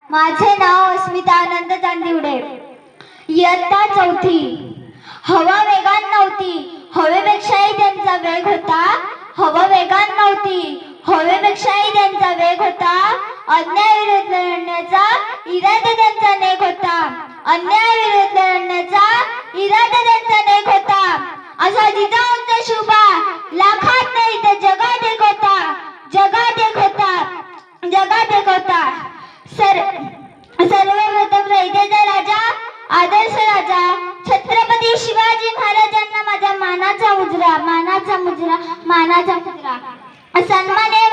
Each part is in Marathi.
माझे नाव अस्मिता आनंद चांदिवडे, इयत्ता चौथी. हवा वेगान नव्हती, हवेपेक्षाही त्यांचा वेग होता. हवा वेगान नव्हती, हवेपेक्षाही त्यांचा वेग होता. अन्यायाविरुद्ध लढण्याचा इरादा त्यांचा नेक होता. अन्यायाविरुद्ध लढण्याचा इरादा त्यांचा नेक होता. असा जिजाऊंचा शुभा लाखात नाही तर जगात एक होता. जगात एक होता. जगात एक होता. सर्वप्रथम रयतेचा राजा, आदर्श राजा छत्रपती शिवाजी महाराजांना माझा मानाचा मुजरा, मानाचा मुजरा, मानाचा मुजरा. सन्माननीय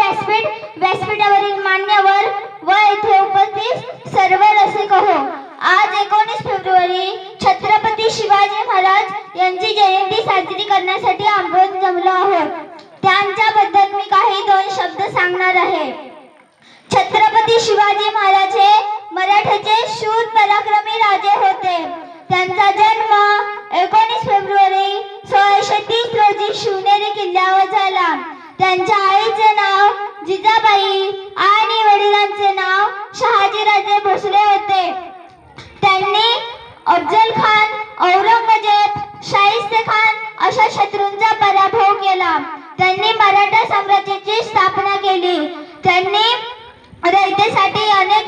व्यासपीठावरील मान्यवर व येथे उपस्थित सर्व रसिक हो. आज 19 फेब्रुवारी छत्रपती शिवाजी महाराज यांची जयंती साजरी करण्यासाठी आपण जमलो आहोत. त्यांच्याबद्दल मी काही 2 शब्द सांगणार आहे. छत्रपती शिवाजी महाराज हे मराठ्याचे शूर पराक्रमी राजे होते. त्यांचा जन्म 19 फेब्रुवारी 1630 रोजी शिवनेरी किल्ल्यावर झाला. त्यांच्या आईचे नाव जिजाबाई आणि वडिलांचे नाव शहाजीराजे भोसले होते. त्यांनी अफजल खान, औरंगजेब, शाहिस्ते खान अशा शत्रूंचा पराभव केला. त्यांनी मराठा साम्राज्याची स्थापना केली. त्यांनी रयतेसाठी अनेक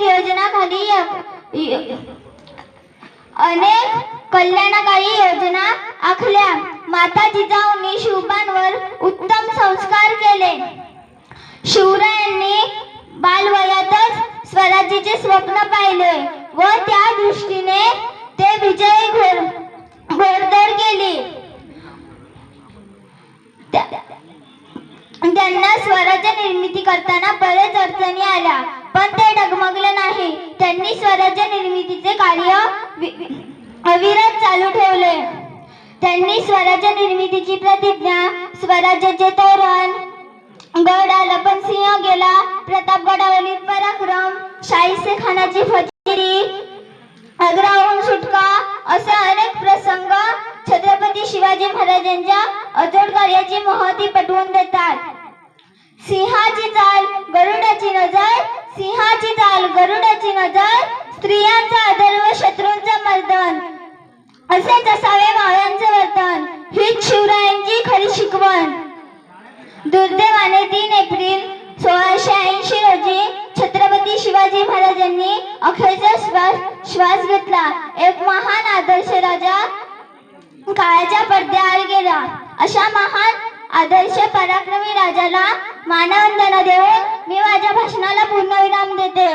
कल्याणकारी योजना आखल्या. माता जिजाऊंनी शिवबांवर उत्तम संस्कार केले. शिवरायांनी बालवयातच स्वराज्याचे स्वप्न पाहिले व त्या दृष्टीने ते विजयी घोडदौड केली. त्यांना स्वराज्य निर्मिती करताना बरेच अडचणी आल्या, पण ते डगमगले नाही. त्यांनी स्वराज्य निर्मितीचे कार्य अविरत चालू ठेवले. त्यांनी स्वराज्य निर्मितीची प्रतिज्ञा, स्वराज्याचे तोरण, गड आला पण सिंह गेला, प्रतापगडावरील पराक्रम, शाहिस्ते खानाची फजिती, आग्र्याहून सुटका असे अनेक प्रसंग छत्रपती शिवाजी महाराजांच्या अजोड कार्याची महती पटवून देतात. सिंहाची चाल गरुडाची नजर, सिंहाची चाल गरुडाची नजर, स्त्रियांचा आदर व शत्रूंचा मर्दन, असेच असावे मावळ्यांचे वर्तन, हीच शिवरायांची खरी शिकवण. दुर्दैवाने 3 एप्रिल 1680 रोजी छत्रपती शिवाजी महाराजांनी अखेरचा श्वास घेतला. एक महान आदर्श राजा काळाच्या पडद्याआड गेला. अशा महान आदर्श पराक्रमी राजाला मानवंदना देऊन मी माझ्या भाषणाला पूर्णविराम देते.